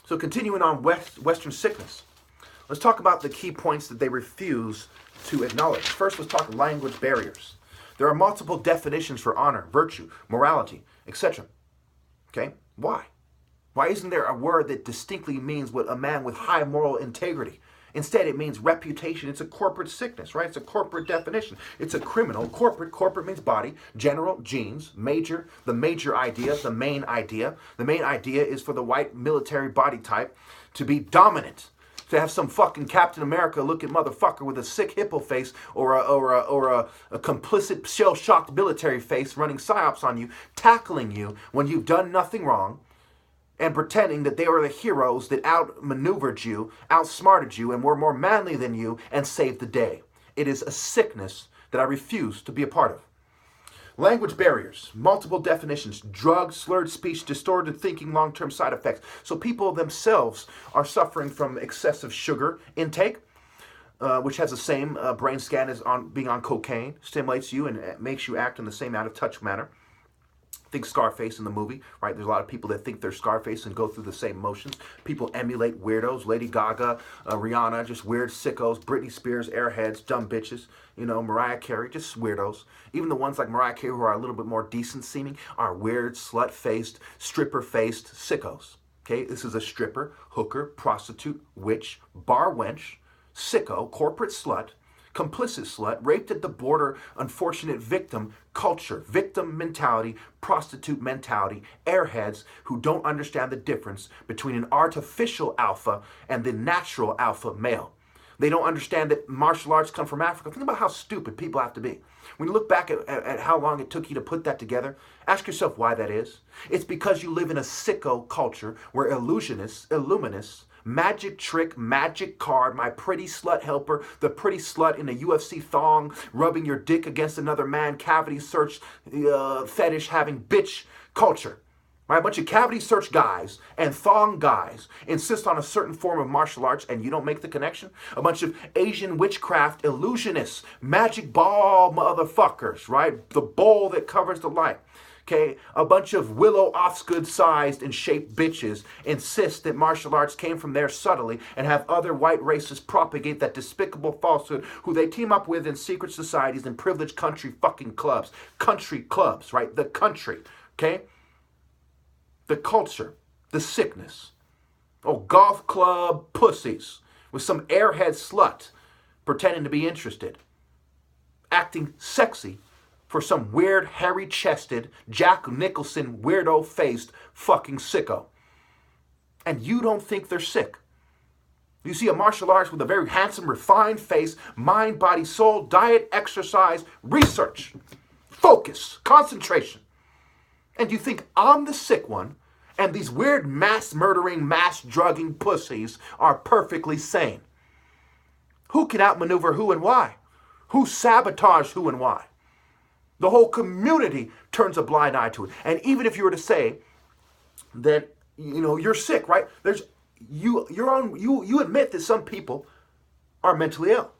So continuing on Western sickness, let's talk about the key points that they refuse to acknowledge. First, let's talk language barriers. There are multiple definitions for honor, virtue, morality, etc. Okay? Why? Why isn't there a word that distinctly means what a man with high moral integrity? Instead, it means reputation. It's a corporate sickness, right? It's a corporate definition. It's a criminal. Corporate means body. General, genes. Major, the major idea, the main idea. The main idea is for the white military body type to be dominant. To have some fucking Captain America looking motherfucker with a sick hippo face or a complicit shell-shocked military face running psyops on you, tackling you when you've done nothing wrong, and pretending that they were the heroes that outmaneuvered you, outsmarted you, and were more manly than you, and saved the day. It is a sickness that I refuse to be a part of. Language barriers, multiple definitions, drugs, slurred speech, distorted thinking, long-term side effects. So people themselves are suffering from excessive sugar intake, which has the same brain scan as being on cocaine, stimulates you and makes you act in the same out-of-touch manner. Think Scarface in the movie, right? There's a lot of people that think they're Scarface and go through the same motions. People emulate weirdos, Lady Gaga, Rihanna, just weird sickos, Britney Spears, airheads, dumb bitches, Mariah Carey, just weirdos. Even the ones like Mariah Carey who are a little bit more decent seeming are weird, slut-faced, stripper-faced sickos. Okay, this is a stripper, hooker, prostitute, witch, bar wench, sicko, corporate slut, complicit slut, raped at the border, unfortunate victim culture, victim mentality, prostitute mentality, airheads who don't understand the difference between an artificial alpha and the natural alpha male. They don't understand that martial arts come from Africa. Think about how stupid people have to be. When you look back at how long it took you to put that together, ask yourself why that is. It's because you live in a sicko culture where illusionists, illuminists, magic trick, magic card, my pretty slut helper, the pretty slut in a UFC thong, rubbing your dick against another man, cavity search, fetish having bitch culture. Right? A bunch of cavity search guys and thong guys insist on a certain form of martial arts and you don't make the connection. A bunch of Asian witchcraft illusionists, magic ball motherfuckers, right? The bowl that covers the light. Okay, a bunch of Willow Osgood sized and shaped bitches insist that martial arts came from there subtly and have other white racists propagate that despicable falsehood who they team up with in secret societies and privileged country fucking clubs. Country clubs, right? The country, okay? The culture, the sickness. Oh, golf club pussies with some airhead slut pretending to be interested. Acting sexy for some weird, hairy-chested, Jack Nicholson, weirdo-faced fucking sicko. And you don't think they're sick. You see a martial artist with a very handsome, refined face, mind, body, soul, diet, exercise, research, focus, concentration. And you think I'm the sick one, and these weird mass-murdering, mass-drugging pussies are perfectly sane. Who can outmaneuver who and why? Who sabotaged who and why? The whole community turns a blind eye to it. And even if you were to say that, you're sick, right? You admit that some people are mentally ill.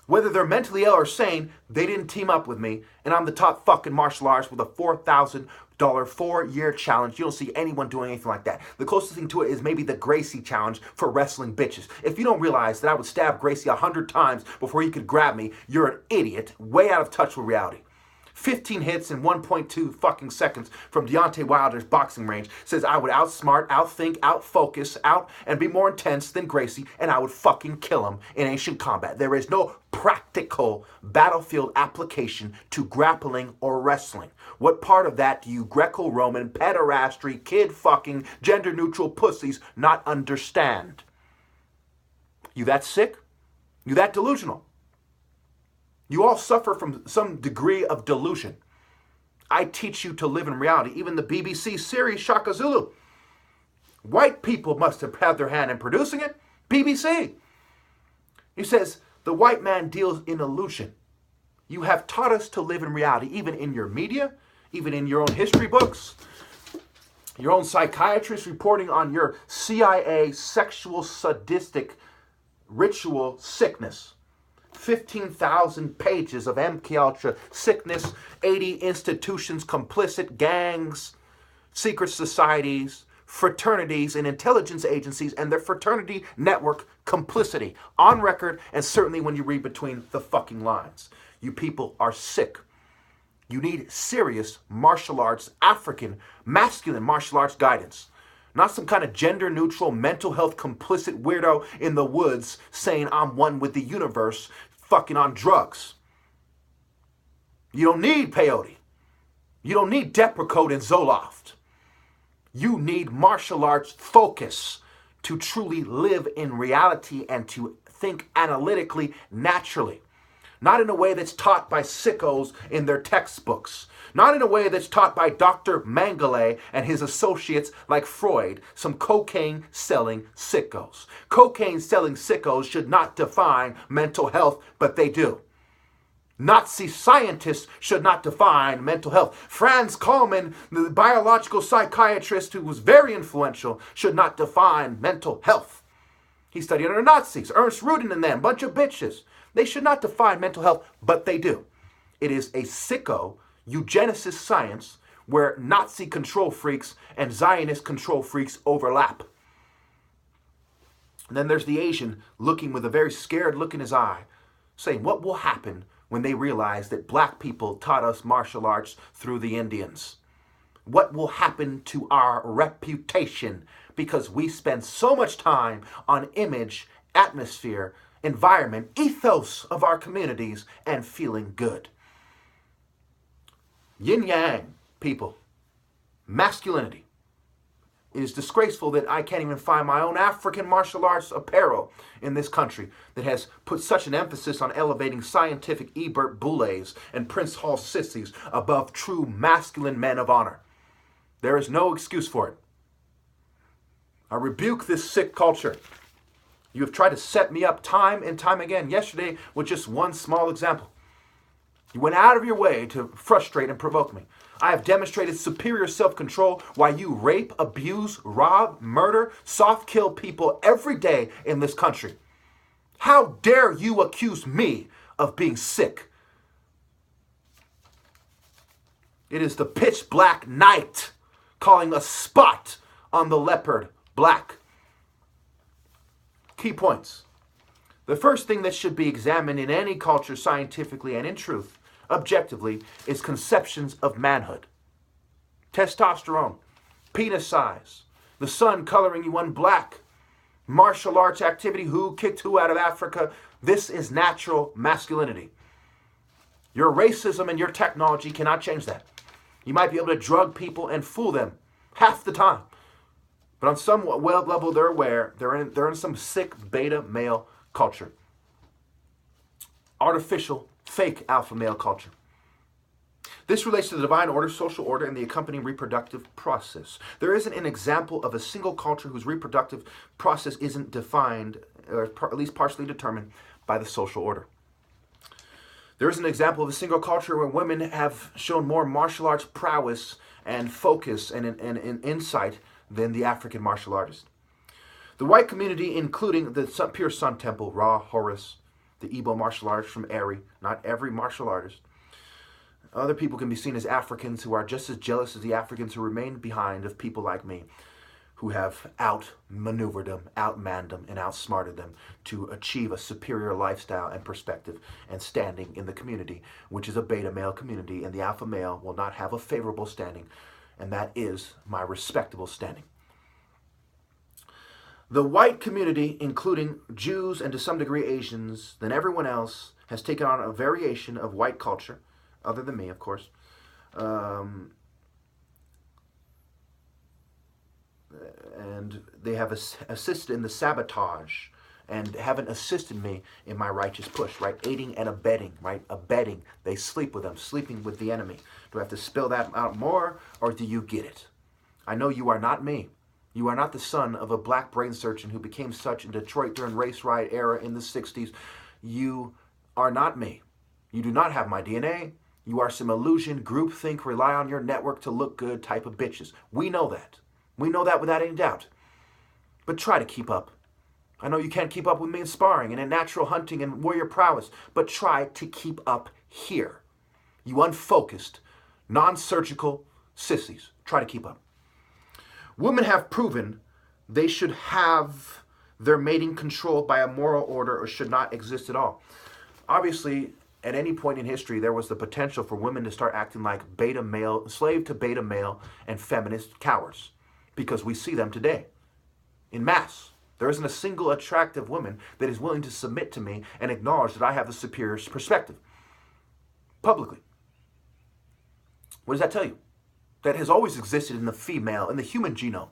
Whether they're mentally ill or sane, they didn't team up with me, and I'm the top fucking martial artist with a $4,000 4-year challenge. You don't see anyone doing anything like that. The closest thing to it is maybe the Gracie challenge for wrestling bitches. If you don't realize that I would stab Gracie 100 times before he could grab me, you're an idiot, way out of touch with reality. 15 hits in 1.2 fucking seconds from Deontay Wilder's boxing range says I would outsmart, outthink, outfocus, and be more intense than Gracie, and I would fucking kill him in ancient combat. There is no practical battlefield application to grappling or wrestling. What part of that do you Greco-Roman, pederastry, kid fucking, gender-neutral pussies not understand? You that sick? You that delusional? You all suffer from some degree of delusion. I teach you to live in reality. Even the BBC series Shaka Zulu. White people must have had their hand in producing it. BBC. He says, the white man deals in illusion. You have taught us to live in reality, even in your media, even in your own history books, your own psychiatrist reporting on your CIA sexual sadistic ritual sickness. 15,000 pages of MKUltra sickness, 80 institutions, complicit gangs, secret societies, fraternities and intelligence agencies and their fraternity network complicity on record, and certainly when you read between the fucking lines. You people are sick. You need serious martial arts, African, masculine martial arts guidance. Not some kind of gender neutral, mental health complicit weirdo in the woods saying I'm one with the universe, fucking on drugs. You don't need peyote. You don't need Depakote and Zoloft. You need martial arts focus to truly live in reality and to think analytically, naturally. Not in a way that's taught by sickos in their textbooks. Not in a way that's taught by Dr. Mengele and his associates like Freud, some cocaine-selling sickos. Cocaine-selling sickos should not define mental health, but they do. Nazi scientists should not define mental health. Franz Kallman, the biological psychiatrist who was very influential, should not define mental health. He studied under Nazis, Ernst Rudin and them, bunch of bitches. They should not define mental health, but they do. It is a sicko, eugenicist science where Nazi control freaks and Zionist control freaks overlap. And then there's the Asian looking with a very scared look in his eye, saying, what will happen when they realize that black people taught us martial arts through the Indians? What will happen to our reputation because we spend so much time on image, atmosphere, environment, ethos of our communities, and feeling good? Yin yang, people. Masculinity. It is disgraceful that I can't even find my own African martial arts apparel in this country that has put such an emphasis on elevating scientific Ebert Boulets and Prince Hall sissies above true masculine men of honor. There is no excuse for it. I rebuke this sick culture. You have tried to set me up time and time again. Yesterday with just one small example. You went out of your way to frustrate and provoke me. I have demonstrated superior self-control while you rape, abuse, rob, murder, soft kill people every day in this country. How dare you accuse me of being sick? It is the pitch black night calling a spot on the leopard black. Key points. The first thing that should be examined in any culture scientifically and in truth, objectively, is conceptions of manhood. Testosterone, penis size, the sun coloring you one black, martial arts activity, who kicked who out of Africa. This is natural masculinity. Your racism and your technology cannot change that. You might be able to drug people and fool them half the time. But on some level, they're aware they're in some sick beta male culture. Artificial, fake alpha male culture. This relates to the divine order, social order, and the accompanying reproductive process. There isn't an example of a single culture whose reproductive process isn't defined, or at least partially determined, by the social order. There is an example of a single culture where women have shown more martial arts prowess and focus and insight than the African martial artist. The white community, including the Pure Sun Temple, Ra, Horus, the Igbo martial artists from Eri, not every martial artist. Other people can be seen as Africans who are just as jealous as the Africans who remain behind of people like me, who have outmaneuvered them, outmanned them, and outsmarted them to achieve a superior lifestyle and perspective and standing in the community, which is a beta male community, and the alpha male will not have a favorable standing, and that is my respectable standing. The white community, including Jews and to some degree Asians, than everyone else, has taken on a variation of white culture, other than me, of course, and they have assisted in the sabotage and haven't assisted me in my righteous push, right? Aiding and abetting, right? Abetting. They sleep with them, sleeping with the enemy. Do I have to spell that out more, or do you get it? I know you are not me. You are not the son of a black brain surgeon who became such in Detroit during race riot era in the 60s. You are not me. You do not have my DNA. You are some illusion, groupthink, rely on your network to look good type of bitches. We know that. We know that without any doubt. But try to keep up. I know you can't keep up with me in sparring and in natural hunting and warrior prowess, but try to keep up here. You unfocused, non-surgical sissies. Try to keep up. Women have proven they should have their mating controlled by a moral order or should not exist at all. Obviously, at any point in history, there was the potential for women to start acting like beta male, slave to beta male and feminist cowards, because we see them today in mass. There isn't a single attractive woman that is willing to submit to me and acknowledge that I have the superior perspective publicly. What does that tell you? That has always existed in the female, in the human genome.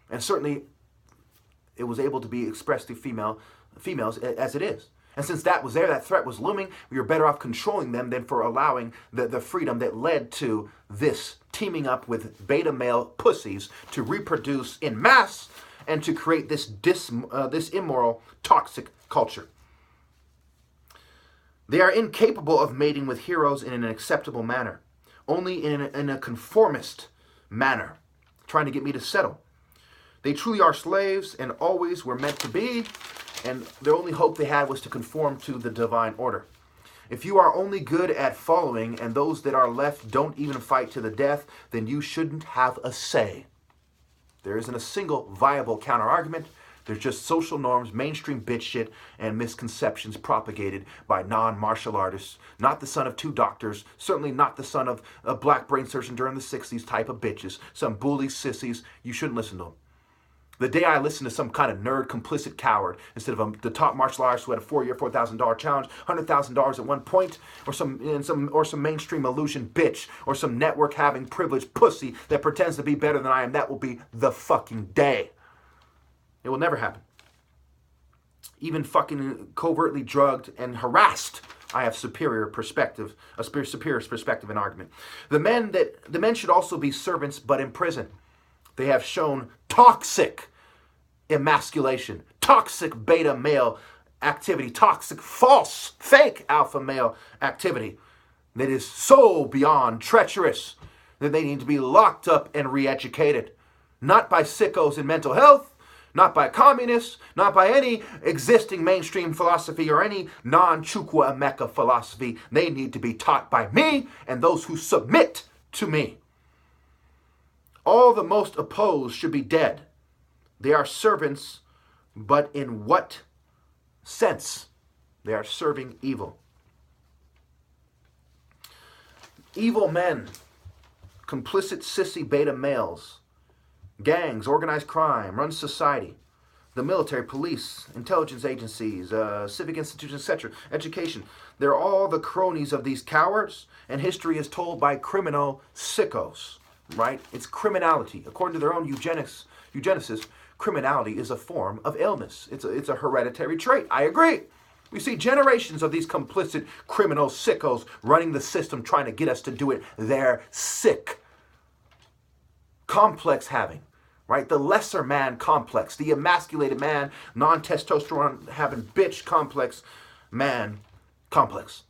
And certainly it was able to be expressed through females as it is. And since that was there, that threat was looming, we were better off controlling them than for allowing the freedom that led to this teaming up with beta male pussies to reproduce in mass and to create this immoral, toxic culture. They are incapable of mating with heroes in an acceptable manner, only in a conformist manner, trying to get me to settle. They truly are slaves and always were meant to be, and the only hope they had was to conform to the divine order. If you are only good at following and those that are left don't even fight to the death, then you shouldn't have a say. There isn't a single viable counter-argument. There's just social norms, mainstream bitch shit, and misconceptions propagated by non-martial artists. Not the son of two doctors, certainly not the son of a black brain surgeon during the 60s type of bitches. Some bully sissies. You shouldn't listen to them. The day I listened to some kind of nerd, complicit coward, instead of the top martial artist who had a 4-year, $4,000 challenge, $100,000 at one point, or some mainstream illusion bitch, or some network-having privileged pussy that pretends to be better than I am, that will be the fucking day. It will never happen. Even fucking covertly drugged and harassed, I have superior perspective, a superior perspective and argument. The men should also be servants, but in prison. They have shown toxic emasculation, toxic beta male activity, toxic, false, fake alpha male activity that is so beyond treacherous that they need to be locked up and re-educated. Not by sickos in mental health, not by communists, not by any existing mainstream philosophy or any non-Chukwa Emeka philosophy. They need to be taught by me and those who submit to me. All the most opposed should be dead. They are servants, but in what sense? They are serving evil. Evil men, complicit sissy beta males, gangs, organized crime, run society, the military, police, intelligence agencies, civic institutions, etc., education. They're all the cronies of these cowards, and history is told by criminal sickos. Right? It's criminality. According to their own eugenicists, criminality is a form of illness. It's a hereditary trait. I agree. We see generations of these complicit criminal sickos running the system, trying to get us to do it. They're sick. Complex having, right? The lesser man complex, the emasculated man, non-testosterone having bitch complex man complex.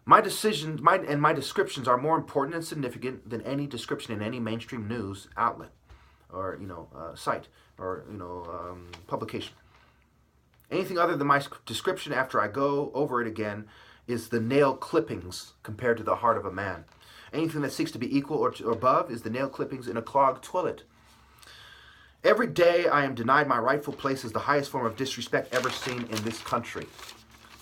My decisions, my descriptions are more important and significant than any description in any mainstream news outlet, or site, or publication. Anything other than my description after I go over it again is the nail clippings compared to the heart of a man. Anything that seeks to be equal or above is the nail clippings in a clogged toilet. Every day I am denied my rightful place as the highest form of disrespect ever seen in this country.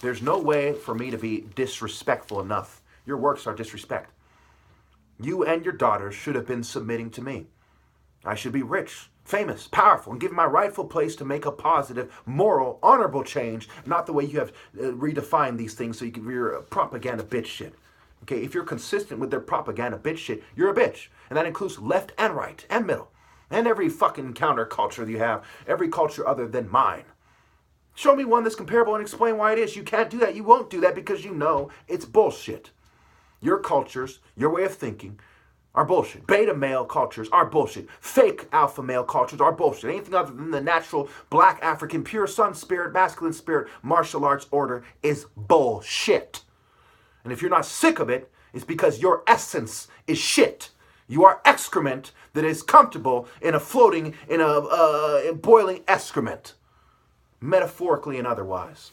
There's no way for me to be disrespectful enough. Your works are disrespect. You and your daughters should have been submitting to me. I should be rich, famous, powerful, and given my rightful place to make a positive, moral, honorable change, not the way you have redefined these things so you can be your propaganda bitch shit. Okay, if you're consistent with their propaganda bitch shit, you're a bitch. And that includes left and right and middle. And every fucking counterculture that you have, every culture other than mine. Show me one that's comparable and explain why it is. You can't do that. You won't do that because you know it's bullshit. Your cultures, your way of thinking are bullshit. Beta male cultures are bullshit. Fake alpha male cultures are bullshit. Anything other than the natural black African pure sun spirit, masculine spirit, martial arts order is bullshit. And if you're not sick of it, it's because your essence is shit. You are excrement that is comfortable in a floating, in a boiling excrement. Metaphorically and otherwise.